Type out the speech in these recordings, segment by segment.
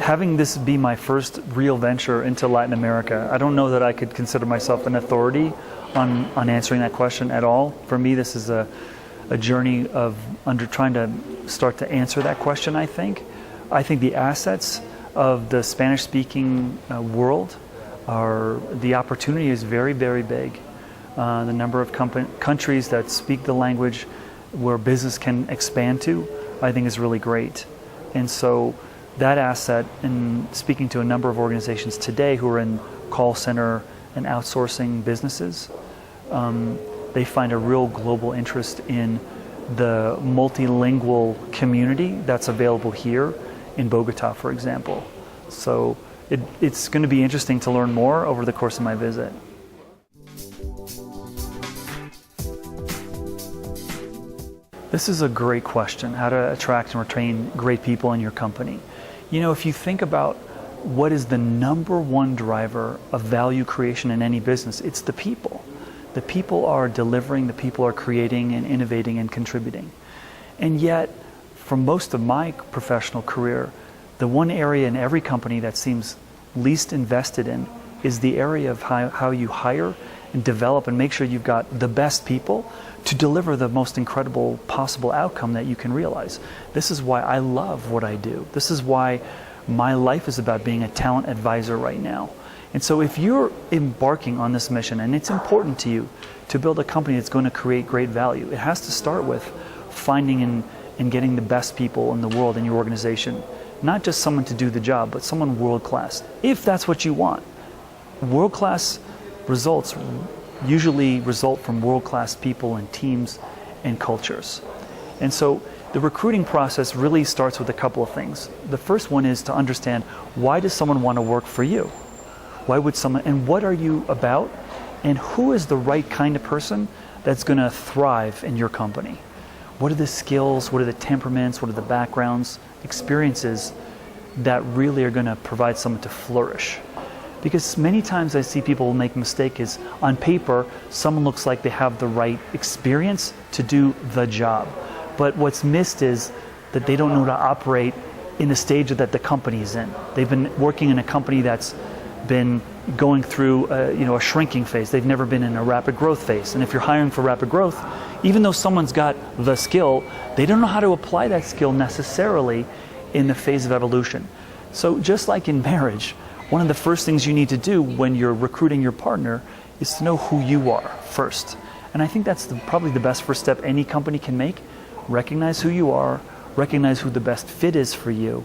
having this be my first real venture into Latin America, I don't know that I could consider myself an authority on answering that question at all. For me, this is a journey of trying to start to answer that question, I think. I think the assets of the Spanish-speaking world the opportunity is very, very big. The number of countries that speak the language where business can expand to, I think is really great. And so that asset, in speaking to a number of organizations today who are in call center and outsourcing businesses, they find a real global interest in the multilingual community that's available here in Bogota, for example. So it's going to be interesting to learn more over the course of my visit. This is a great question, how to attract and retain great people in your company. You know, if you think about what is the number one driver of value creation in any business, it's the people. The people are delivering, the people are creating and innovating and contributing. And yet, for most of my professional career, the one area in every company that seems least invested in is the area of how you hire and develop and make sure you've got the best people to deliver the most incredible possible outcome that you can realize. This is why I love what I do. This is why my life is about being a talent advisor right now. And so if you're embarking on this mission and it's important to you to build a company that's going to create great value, it has to start with finding and getting the best people in the world in your organization. Not just someone to do the job, but someone world-class, if that's what you want. World-class results usually result from world-class people and teams and cultures. And so the recruiting process really starts with a couple of things. The first one is to understand, why does someone want to work for you? Why would someone, and what are you about? And who is the right kind of person that's going to thrive in your company? What are the skills, what are the temperaments, what are the backgrounds, experiences that really are going to provide someone to flourish? Because many times I see people make a mistake is, on paper, someone looks like they have the right experience to do the job. But what's missed is that they don't know how to operate in the stage that the company's in. They've been working in a company that's been going through a shrinking phase. They've never been in a rapid growth phase. And if you're hiring for rapid growth, even though someone's got the skill, they don't know how to apply that skill necessarily in the phase of evolution. So just like in marriage, one of the first things you need to do when you're recruiting your partner is to know who you are first. And I think that's probably the best first step any company can make. Recognize who you are, recognize who the best fit is for you,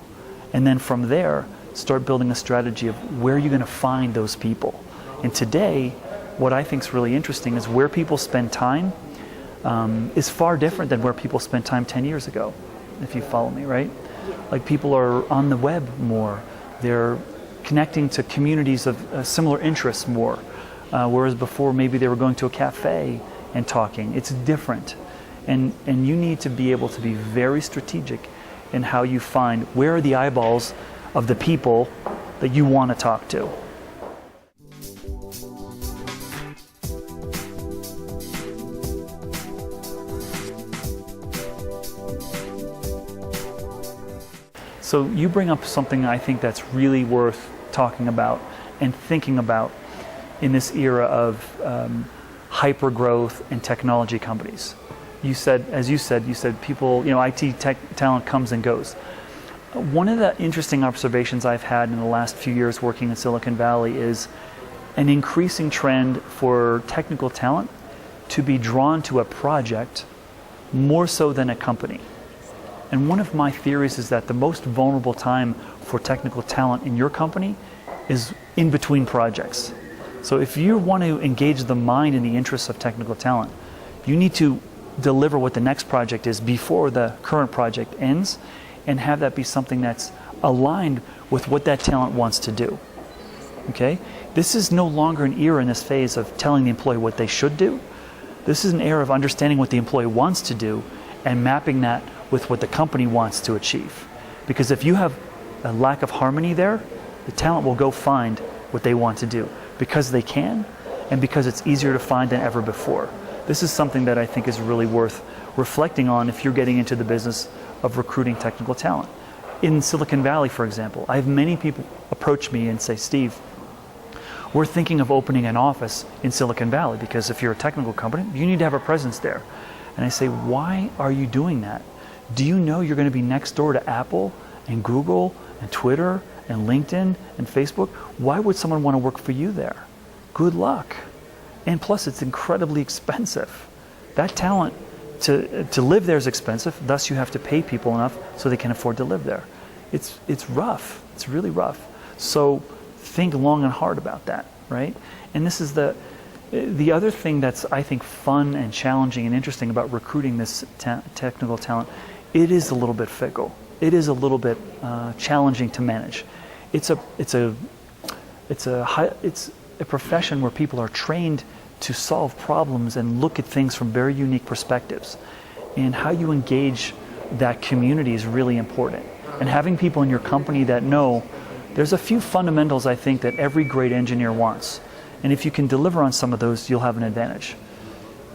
and then from there, start building a strategy of where you're going to find those people. And today, what I think is really interesting is where people spend time is far different than where people spent time 10 years ago, if you follow me, right? Like, people are on the web more. They're connecting to communities of similar interests more, whereas before maybe they were going to a cafe and talking. It's different. And you need to be able to be very strategic in how you find where are the eyeballs of the people that you want to talk to. So you bring up something I think that's really worth talking about and thinking about in this era of hyper growth and technology companies. You said people, IT tech talent comes and goes. One of the interesting observations I've had in the last few years working in Silicon Valley is an increasing trend for technical talent to be drawn to a project more so than a company. And one of my theories is that the most vulnerable time for technical talent in your company is in between projects. So if you want to engage the mind and the interests of technical talent, you need to deliver what the next project is before the current project ends, and have that be something that's aligned with what that talent wants to do. Okay? This is no longer an era in this phase of telling the employee what they should do. This is an era of understanding what the employee wants to do and mapping that with what the company wants to achieve. Because if you have a lack of harmony there, the talent will go find what they want to do because they can and because it's easier to find than ever before. This is something that I think is really worth reflecting on if you're getting into the business of recruiting technical talent. In Silicon Valley, for example, I have many people approach me and say, Steve, we're thinking of opening an office in Silicon Valley because if you're a technical company, you need to have a presence there. And I say, why are you doing that? Do you know you're going to be next door to Apple and Google and Twitter and LinkedIn and Facebook? Why would someone want to work for you there? Good luck. And plus, it's incredibly expensive. That talent to live there is expensive, thus you have to pay people enough so they can afford to live there. It's rough. It's really rough. So think long and hard about that, right? And this is the other thing that's, I think, fun and challenging and interesting about recruiting this technical talent. It is a little bit fickle. It is a little bit challenging to manage. It's a profession where people are trained to solve problems and look at things from very unique perspectives. And how you engage that community is really important. And having people in your company that know, there's a few fundamentals I think that every great engineer wants. And if you can deliver on some of those, you'll have an advantage,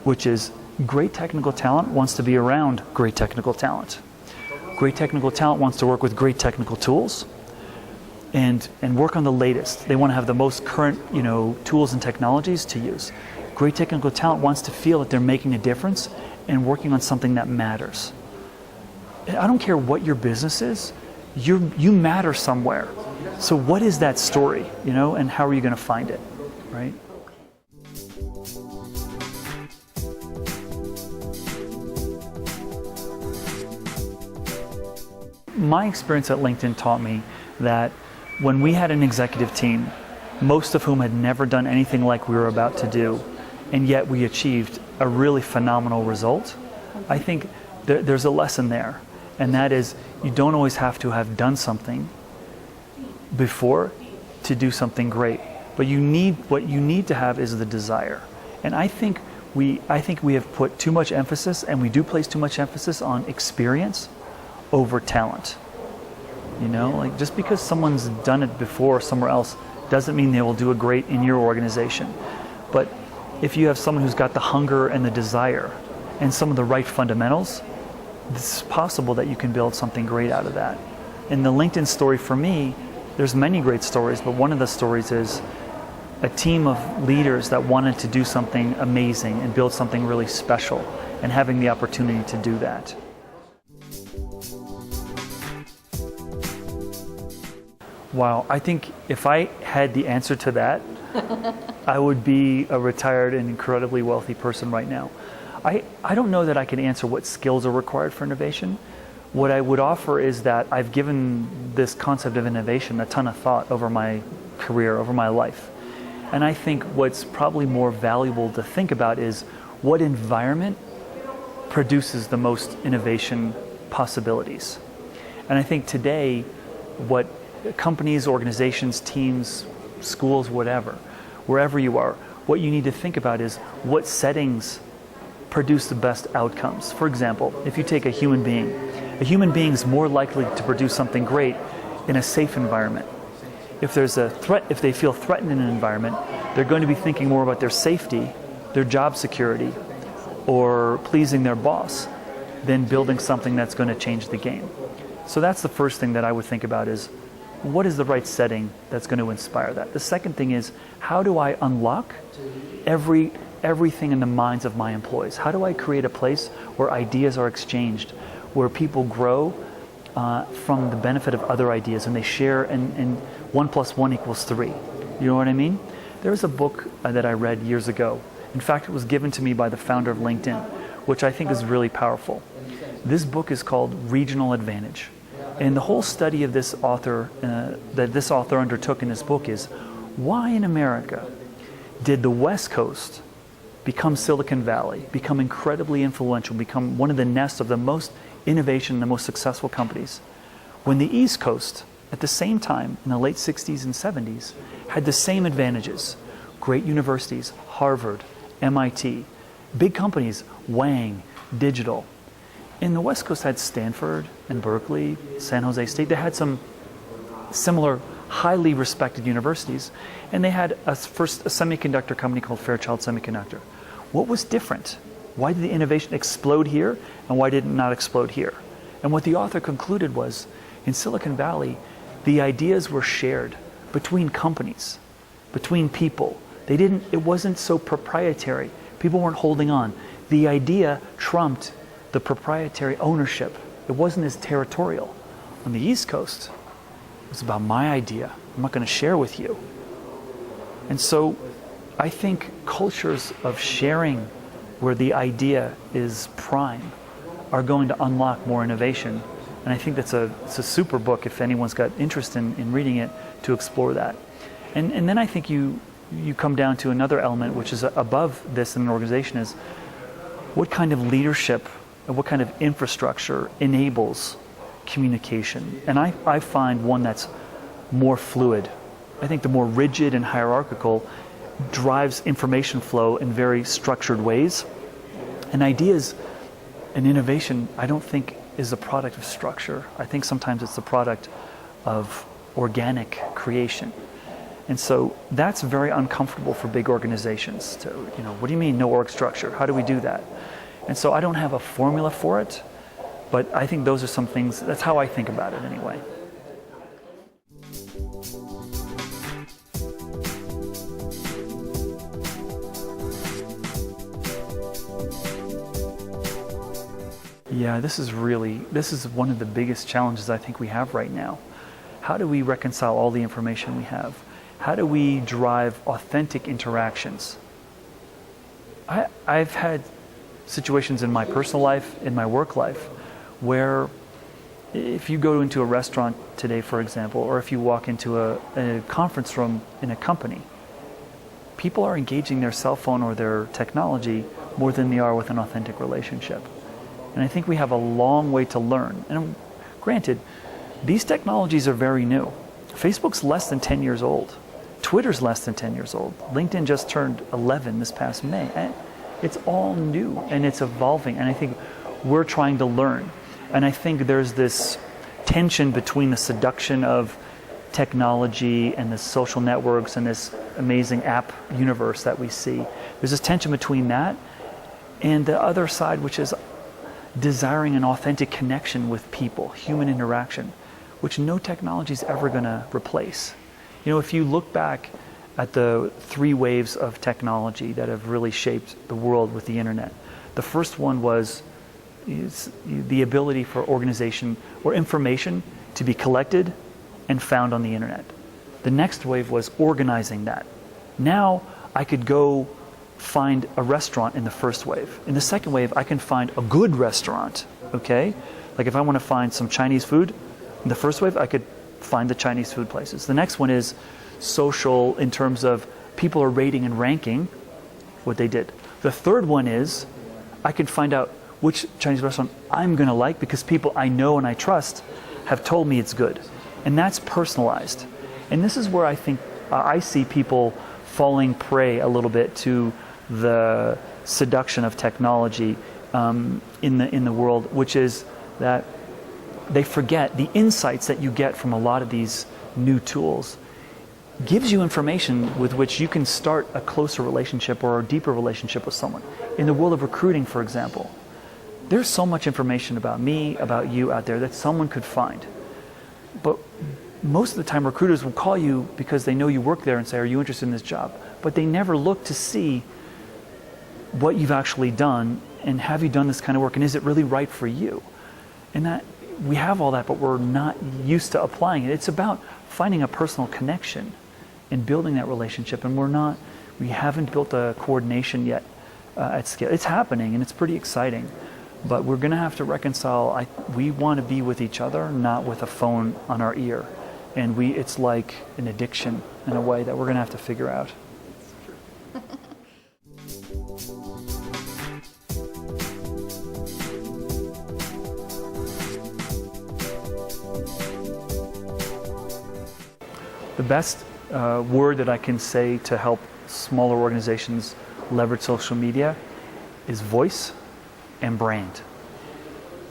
which is great technical talent wants to be around great technical talent. Great technical talent wants to work with great technical tools and work on the latest. They want to have the most current, tools and technologies to use. Great technical talent wants to feel that they're making a difference and working on something that matters. I don't care what your business is, you matter somewhere. So what is that story, and how are you going to find it, right? My experience at LinkedIn taught me that when we had an executive team, most of whom had never done anything like we were about to do, and yet we achieved a really phenomenal result, I think there's a lesson there. And that is, you don't always have to have done something before to do something great. But what you need to have is the desire. And I think we have put too much emphasis, and we do place too much emphasis on experience over talent. Like just because someone's done it before somewhere else doesn't mean they will do it great in your organization. But if you have someone who's got the hunger and the desire and some of the right fundamentals, it's possible that you can build something great out of that. In the LinkedIn story for me, there's many great stories, but one of the stories is a team of leaders that wanted to do something amazing and build something really special, and having the opportunity to do that. Wow, I think if I had the answer to that, I would be a retired and incredibly wealthy person right now. I don't know that I can answer what skills are required for innovation. What I would offer is that I've given this concept of innovation a ton of thought over my career, over my life. And I think what's probably more valuable to think about is what environment produces the most innovation possibilities. And I think today, what companies, organizations, teams, schools, whatever, wherever you are, what you need to think about is what settings produce the best outcomes. For example, if you take a human being is more likely to produce something great in a safe environment. If there's a threat, if they feel threatened in an environment, they're going to be thinking more about their safety, their job security, or pleasing their boss than building something that's going to change the game. So that's the first thing that I would think about is, what is the right setting that's going to inspire that? The second thing is, how do I unlock everything in the minds of my employees? How do I create a place where ideas are exchanged, where people grow from the benefit of other ideas, and they share, and 1 + 1 = 3. You know what I mean? There was a book that I read years ago. In fact, it was given to me by the founder of LinkedIn, which I think is really powerful. This book is called Regional Advantage. And the whole study of this author, that this author undertook in this book is, why in America did the West Coast become Silicon Valley, become incredibly influential, become one of the nests of the most innovation and the most successful companies, when the East Coast, at the same time, in the late 60s and 70s, had the same advantages. Great universities, Harvard, MIT, big companies, Wang, Digital. And the West Coast had Stanford and Berkeley, San Jose State. They had some similar highly respected universities, and they had a semiconductor company called Fairchild Semiconductor. What was different? Why did the innovation explode here, and why did it not explode here? And what the author concluded was, In Silicon Valley, the ideas were shared between companies, between people. It wasn't so proprietary. People weren't holding on. The idea trumped the proprietary ownership. It wasn't as territorial. On the East Coast, it was about my idea. I'm not going to share with you. And so I think cultures of sharing where the idea is prime are going to unlock more innovation. And I think it's a super book if anyone's got interest in reading it to explore that. And then I think you come down to another element which is above this in an organization is what kind of leadership and what kind of infrastructure enables communication. And I find one that's more fluid. I think the more rigid and hierarchical drives information flow in very structured ways. And ideas and innovation, I don't think is a product of structure. I think sometimes it's the product of organic creation. And so that's very uncomfortable for big organizations. What do you mean no org structure? How do we do that? And so I don't have a formula for it, but I think those are some things, that's how I think about it anyway. Yeah, this is one of the biggest challenges I think we have right now. How do we reconcile all the information we have? How do we drive authentic interactions? I've had situations in my personal life, in my work life, where if you go into a restaurant today, for example, or if you walk into a conference room in a company, people are engaging their cell phone or their technology more than they are with an authentic relationship. And I think we have a long way to learn. And granted, these technologies are very new. Facebook's less than 10 years old. Twitter's less than 10 years old. LinkedIn just turned 11 this past May. And it's all new and it's evolving. And I think we're trying to learn. And I think there's this tension between the seduction of technology and the social networks and this amazing app universe that we see. There's this tension between that and the other side, which is desiring an authentic connection with people, human interaction, which no technology is ever going to replace. If you look back at the 3 waves of technology that have really shaped the world with the internet, the first one was the ability for organization or information to be collected and found on the internet. The next wave was organizing that. Now I could go find a restaurant in the first wave. In the second wave, I can find a good restaurant, okay? Like if I want to find some Chinese food, in the first wave, I could find the Chinese food places. The next one is social in terms of people are rating and ranking what they did. The third one is I can find out which Chinese restaurant I'm going to like because people I know and I trust have told me it's good. And that's personalized. And this is where I think I see people falling prey a little bit to the seduction of technology in the world, which is that they forget the insights that you get from a lot of these new tools gives you information with which you can start a closer relationship or a deeper relationship with someone. In the world of recruiting, for example, there's so much information about me, about you out there that someone could find. But most of the time recruiters will call you because they know you work there and say, are you interested in this job? But they never look to see what you've actually done and have you done this kind of work and is it really right for you? And that we have all that, but we're not used to applying it. It's about finding a personal connection and building that relationship, and we haven't built a coordination yet at scale. It's happening and it's pretty exciting, but we're gonna have to reconcile. We want to be with each other, not with a phone on our ear. And it's like an addiction in a way that we're gonna have to figure out. The best word that I can say to help smaller organizations leverage social media is voice and brand.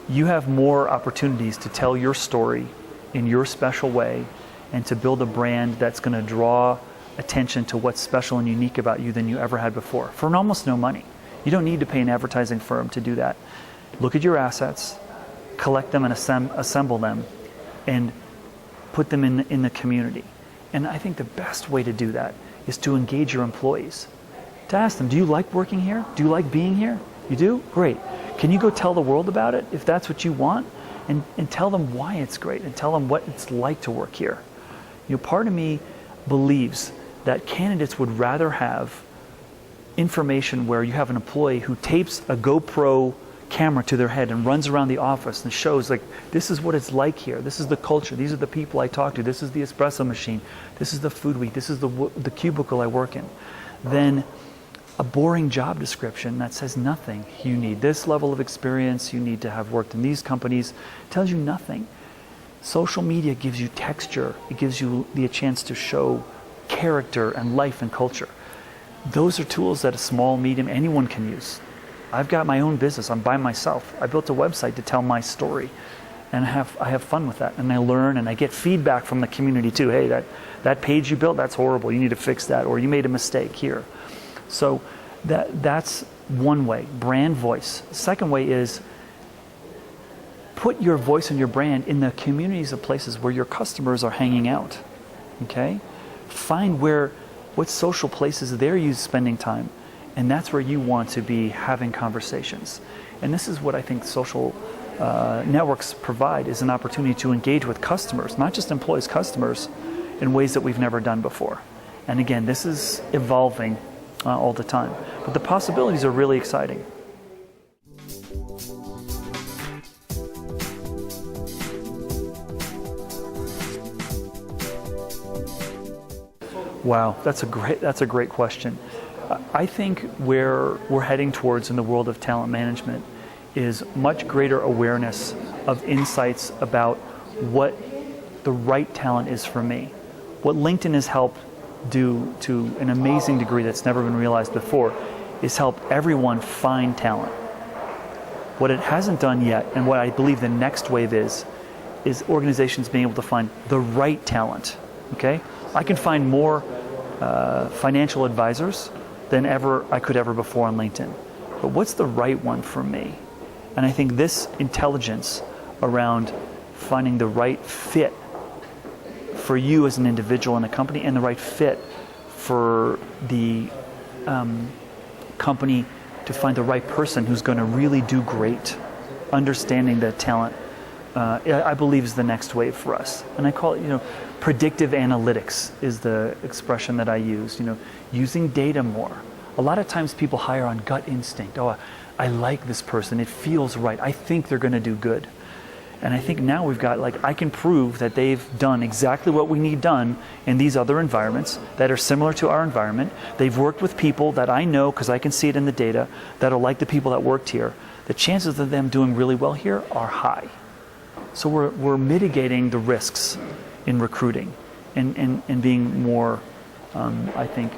You have more opportunities to tell your story in your special way and to build a brand that's going to draw attention to what's special and unique about you than you ever had before for almost no money. You don't need to pay an advertising firm to do that. Look at your assets, collect them and assemble them, and put them in the community. And I think the best way to do that is to engage your employees. To ask them, do you like working here? Do you like being here? You do? Great. Can you go tell the world about it if that's what you want? And tell them why it's great, and tell them what it's like to work here. Part of me believes that candidates would rather have information where you have an employee who tapes a GoPro camera to their head and runs around the office and shows, like, this is what it's like here. This is the culture. These are the people I talk to. This is the espresso machine. This is the food we eat. This is the cubicle I work in. Then a boring job description that says nothing. You need this level of experience. You need to have worked in these companies. Tells you nothing. Social media gives you texture. It gives you the chance to show character and life and culture. Those are tools that a small, medium, anyone can use. I've got my own business. I'm by myself. I built a website to tell my story, and I have fun with that. And I learn, and I get feedback from the community too. Hey, that page you built, that's horrible. You need to fix that, or you made a mistake here. So that's one way, brand voice. Second way is put your voice and your brand in the communities of places where your customers are hanging out. Okay? Find what social places they're spending time. And that's where you want to be having conversations. And this is what I think social networks provide, is an opportunity to engage with customers, not just employees, customers, in ways that we've never done before. And again, this is evolving all the time. But the possibilities are really exciting. Wow, that's a great question. I think where we're heading towards in the world of talent management is much greater awareness of insights about what the right talent is for me. What LinkedIn has helped do to an amazing degree that's never been realized before is help everyone find talent. What it hasn't done yet, and what I believe the next wave is organizations being able to find the right talent. Okay? I can find more financial advisors than I could ever before on LinkedIn. But what's the right one for me? And I think this intelligence around finding the right fit for you as an individual in a company, and the right fit for the company to find the right person who's going to really do great, understanding the talent, I believe is the next wave for us. And I call it, predictive analytics is the expression that I use, using data more. A lot of times people hire on gut instinct. Oh, I like this person. It feels right. I think they're going to do good. And I think now we've got, I can prove that they've done exactly what we need done in these other environments that are similar to our environment. They've worked with people that I know, because I can see it in the data, that are like the people that worked here. The chances of them doing really well here are high. So we're mitigating the risks in recruiting and being more, I think,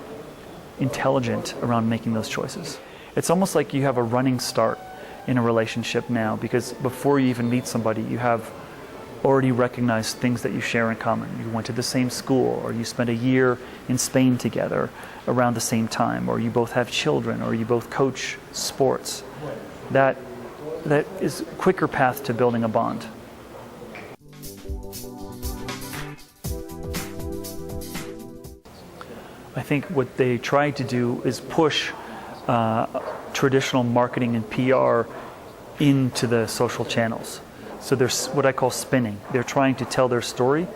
intelligent around making those choices. It's almost like you have a running start in a relationship now, because before you even meet somebody, you have already recognized things that you share in common. You went to the same school, or you spent a year in Spain together around the same time, or you both have children, or you both coach sports. That is a quicker path to building a bond. I think what they try to do is push traditional marketing and PR into the social channels. So there's what I call spinning. They're trying to tell their story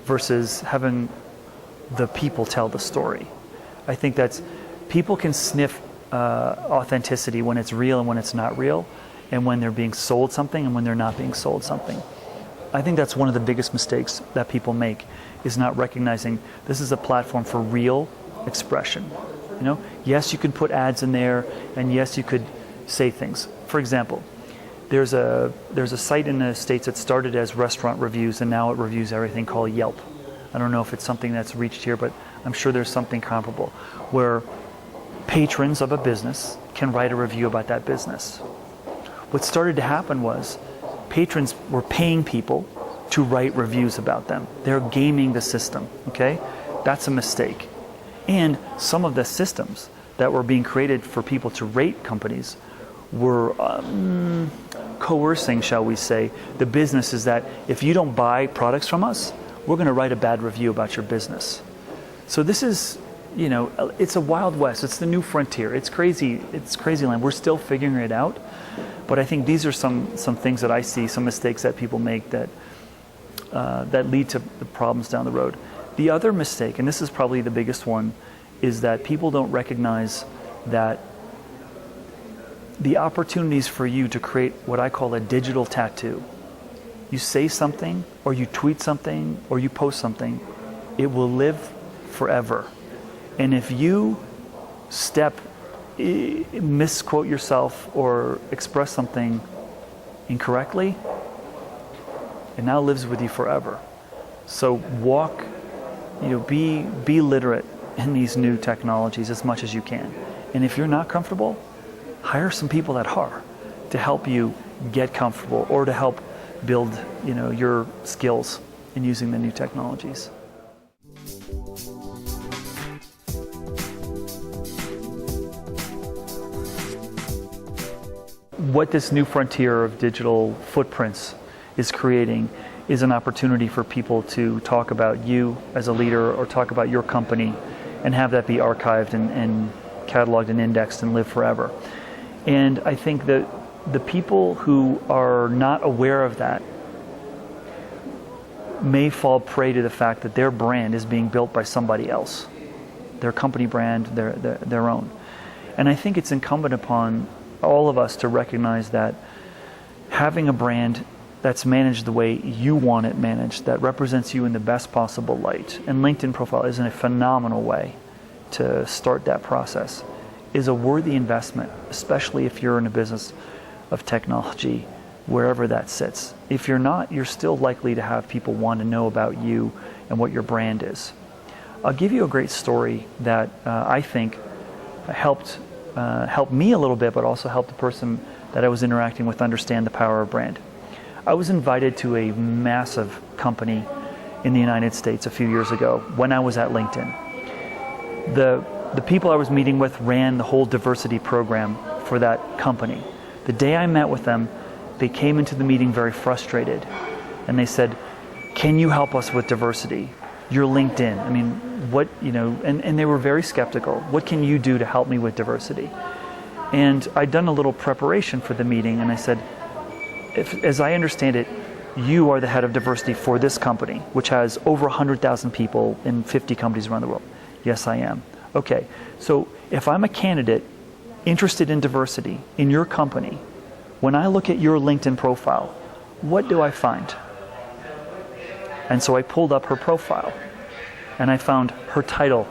versus having the people tell the story. I think that's, people can sniff authenticity when it's real and when it's not real, and when they're being sold something and when they're not being sold something. I think that's one of the biggest mistakes that people make, is not recognizing this is a platform for real expression. Yes, you can put ads in there, and yes, you could say things. For example, there's a site in the States that started as restaurant reviews, and now it reviews everything, called Yelp. I don't know if it's something that's reached here, but I'm sure there's something comparable, where patrons of a business can write a review about that business. What started to happen was patrons were paying people to write reviews about them. They're gaming the system, okay? That's a mistake. And some of the systems that were being created for people to rate companies we're coercing, shall we say, the business is that if you don't buy products from us, we're going to write a bad review about your business. So this is, it's a Wild West. It's the new frontier. It's crazy. It's crazy land. We're still figuring it out. But I think these are some things that I see, some mistakes that people make that lead to the problems down the road. The other mistake, and this is probably the biggest one, is that people don't recognize that the opportunities for you to create what I call a digital tattoo. You say something, or you tweet something, or you post something, it will live forever. And if you misquote yourself or express something incorrectly, it now lives with you forever. So be literate in these new technologies as much as you can. And if you're not comfortable, hire some people that are to help you get comfortable or to help build, your skills in using the new technologies. What this new frontier of digital footprints is creating is an opportunity for people to talk about you as a leader or talk about your company and have that be archived and cataloged and indexed and live forever. And I think that the people who are not aware of that may fall prey to the fact that their brand is being built by somebody else, their company brand, their own. And I think it's incumbent upon all of us to recognize that having a brand that's managed the way you want it managed, that represents you in the best possible light, and LinkedIn profile is a phenomenal way to start that process, is a worthy investment, especially if you're in a business of technology, wherever that sits. If you're not, you're still likely to have people want to know about you and what your brand is. I'll give you a great story that I think helped me a little bit, but also helped the person that I was interacting with understand the power of brand. I was invited to a massive company in the United States a few years ago when I was at LinkedIn. The people I was meeting with ran the whole diversity program for that company. The day I met with them, they came into the meeting very frustrated, and they said, "Can you help us with diversity? You're LinkedIn. I mean, what, and they were very skeptical. What can you do to help me with diversity?" And I'd done a little preparation for the meeting, and I said, as I understand it, you are the head of diversity for this company, which has over 100,000 people in 50 companies around the world. Yes, I am. Okay, so if I'm a candidate interested in diversity in your company, when I look at your LinkedIn profile, what do I find? And so I pulled up her profile, and I found her title,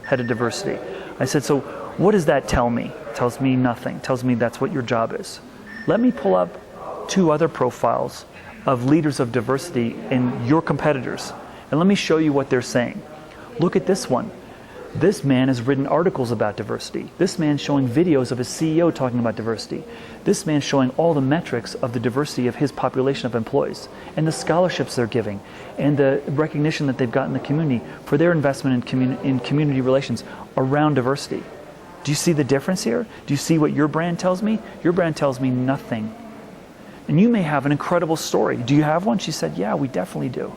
Head of Diversity. I said, so what does that tell me? It tells me nothing. It tells me that's what your job is. Let me pull up 2 other profiles of leaders of diversity in your competitors, and let me show you what they're saying. Look at this one. This man has written articles about diversity. This man's showing videos of his CEO talking about diversity. This man's showing all the metrics of the diversity of his population of employees and the scholarships they're giving and the recognition that they've got in the community for their investment in community relations around diversity. Do you see the difference here? Do you see what your brand tells me? Your brand tells me nothing. And you may have an incredible story. Do you have one? She said, yeah, we definitely do.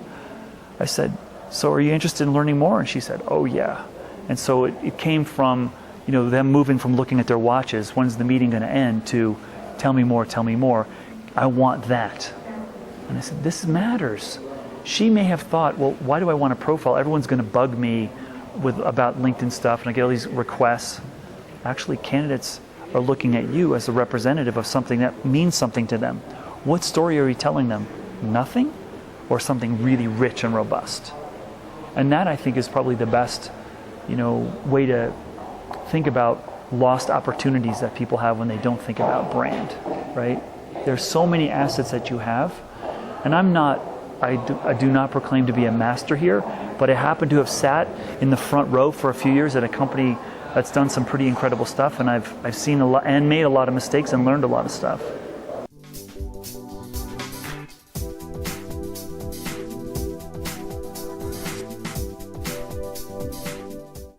I said, so are you interested in learning more? And she said, oh yeah. And so it came from, them moving from looking at their watches, when's the meeting going to end, to tell me more, I want that. And I said, this matters. She may have thought, well, why do I want a profile? Everyone's going to bug me about LinkedIn stuff, and I get all these requests. Actually, candidates are looking at you as a representative of something that means something to them. What story are you telling them? Nothing? Or something really rich and robust? And that, I think, is probably the best way to think about lost opportunities that people have when they don't think about brand, right? There's so many assets that you have, and I do not proclaim to be a master here, but I happen to have sat in the front row for a few years at a company that's done some pretty incredible stuff, and I've seen a lot and made a lot of mistakes and learned a lot of stuff.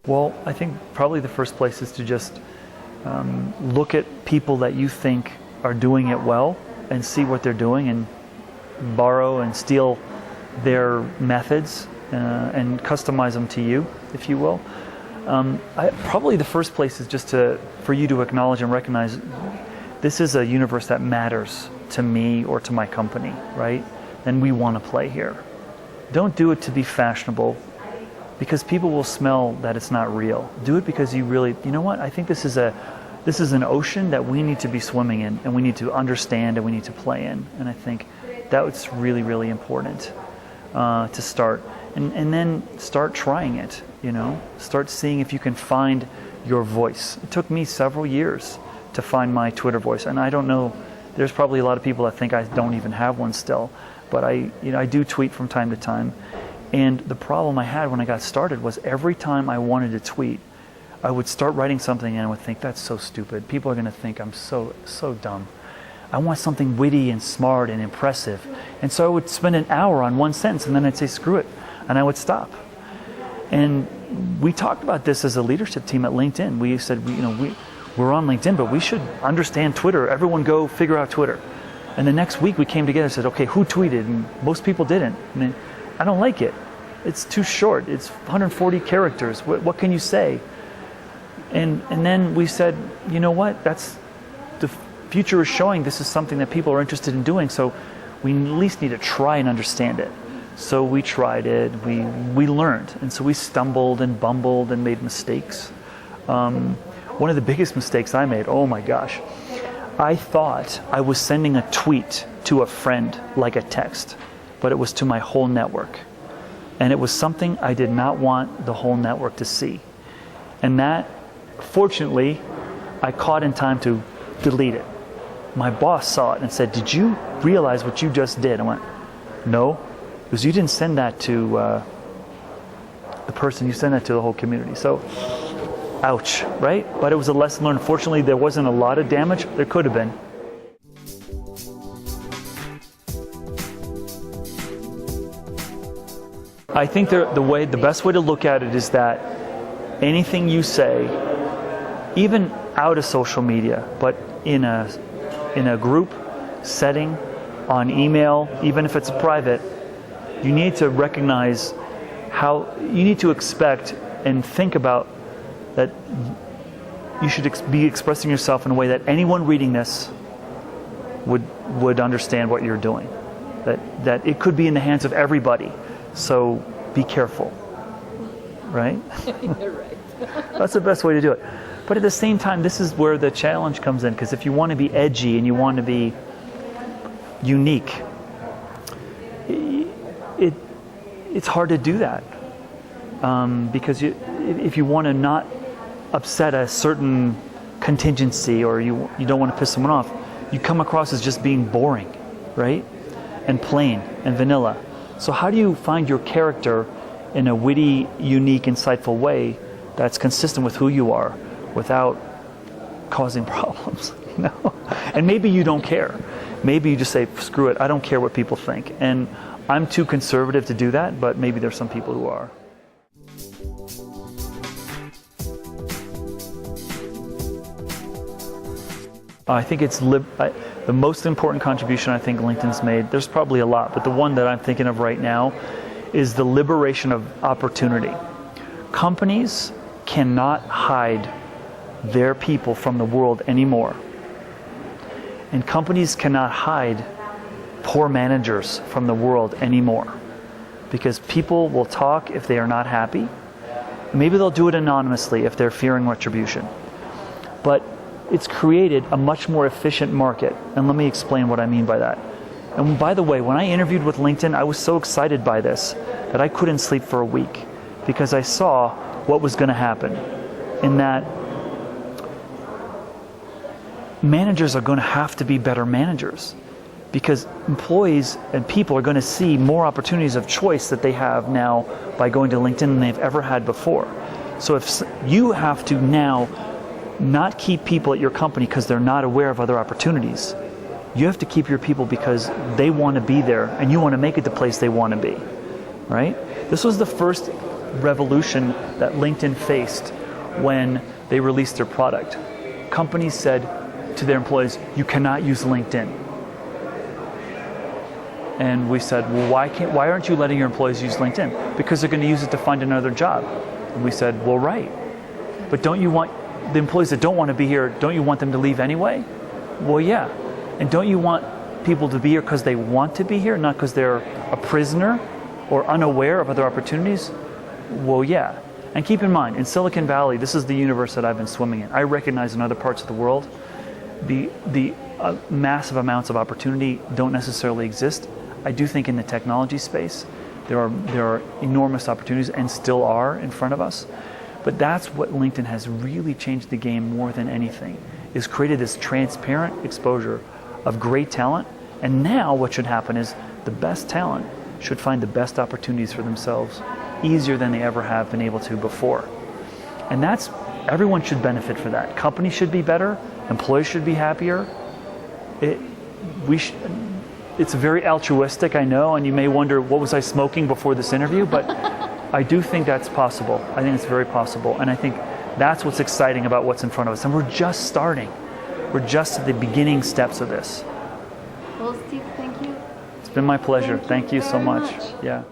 Well, I think probably the first place is to just Look at people that you think are doing it well and see what they're doing and borrow and steal their methods and customize them to you, if you will. Probably the first place is just for you to acknowledge and recognize this is a universe that matters to me or to my company, right? And we want to play here. Don't do it to be fashionable, because people will smell that it's not real. Do it because you know what? I think this is an ocean that we need to be swimming in, and we need to understand, and we need to play in. And I think that's really, really important to start. And then start trying it, Start seeing if you can find your voice. It took me several years to find my Twitter voice. And I don't know, there's probably a lot of people that think I don't even have one still. But I do tweet from time to time. And the problem I had when I got started was every time I wanted to tweet, I would start writing something and I would think, that's so stupid. People are going to think I'm so dumb. I want something witty and smart and impressive. And so I would spend an hour on one sentence and then I'd say, screw it. And I would stop. And we talked about this as a leadership team at LinkedIn. We said, we're on LinkedIn, but we should understand Twitter. Everyone go figure out Twitter. And the next week we came together and said, okay, who tweeted? And most people didn't. I don't like it. It's too short. It's 140 characters. What can you say? And then we said, you know what? The future is showing this is something that people are interested in doing. So we at least need to try and understand it. So we tried it. We learned. And so we stumbled and bumbled and made mistakes. One of the biggest mistakes I made, oh my gosh, I thought I was sending a tweet to a friend like a text, but it was to my whole network. And it was something I did not want the whole network to see. And that, fortunately, I caught in time to delete it. My boss saw it and said, did you realize what you just did? I went, no, because you didn't send that to the person, you sent that to the whole community. So, ouch, right? But it was a lesson learned. Fortunately, there wasn't a lot of damage. There could have been. I think the best way to look at it is that anything you say, even out of social media, but in a group setting, on email, even if it's private, you need to recognize how you need to expect and think about that you should be expressing yourself in a way that anyone reading this would understand what you're doing. That it could be in the hands of everybody. So be careful, right? You're right. That's the best way to do it. But at the same time, this is where the challenge comes in, because if you want to be edgy and you want to be unique, it's hard to do that. Because if you want to not upset a certain contingency, or you don't want to piss someone off, you come across as just being boring, right? And plain and vanilla. So how do you find your character in a witty, unique, insightful way that's consistent with who you are without causing problems? And maybe you don't care. Maybe you just say, screw it, I don't care what people think. And I'm too conservative to do that, but maybe there's some people who are. I think it's the most important contribution I think LinkedIn's made. There's probably a lot, but the one that I'm thinking of right now is the liberation of opportunity. Companies cannot hide their people from the world anymore. And companies cannot hide poor managers from the world anymore. Because people will talk if they are not happy. Maybe they'll do it anonymously if they're fearing retribution. But it's created a much more efficient market. And let me explain what I mean by that. And by the way, when I interviewed with LinkedIn, I was so excited by this that I couldn't sleep for a week, because I saw what was going to happen. In that managers are going to have to be better managers, because employees and people are going to see more opportunities of choice that they have now by going to LinkedIn than they've ever had before. So if you have to now not keep people at your company because they're not aware of other opportunities, you have to keep your people because they want to be there and you want to make it the place they want to be, right? This was the first revolution that LinkedIn faced when they released their product. companies said to their employees, you cannot use LinkedIn. And we said, well, why aren't you letting your employees use LinkedIn? Because they're going to use it to find another job. And we said, well, right. But don't you want the employees that don't want to be here, don't you want them to leave anyway? Well, yeah. And don't you want people to be here because they want to be here, not because they're a prisoner or unaware of other opportunities? Well, yeah. And keep in mind, in Silicon Valley, this is the universe that I've been swimming in. I recognize in other parts of the world, the massive amounts of opportunity don't necessarily exist. I do think in the technology space, there are enormous opportunities and still are in front of us. But that's what LinkedIn has really changed the game more than anything, is created this transparent exposure of great talent. And now what should happen is the best talent should find the best opportunities for themselves easier than they ever have been able to before. And everyone should benefit for that. Companies should be better, employees should be happier. It's very altruistic, I know, and you may wonder, what was I smoking before this interview? But I do think that's possible. I think it's very possible. And I think that's what's exciting about what's in front of us. And we're just starting. We're just at the beginning steps of this. Well, Steve, thank you. It's been my pleasure. Thank you so very much. much. Yeah.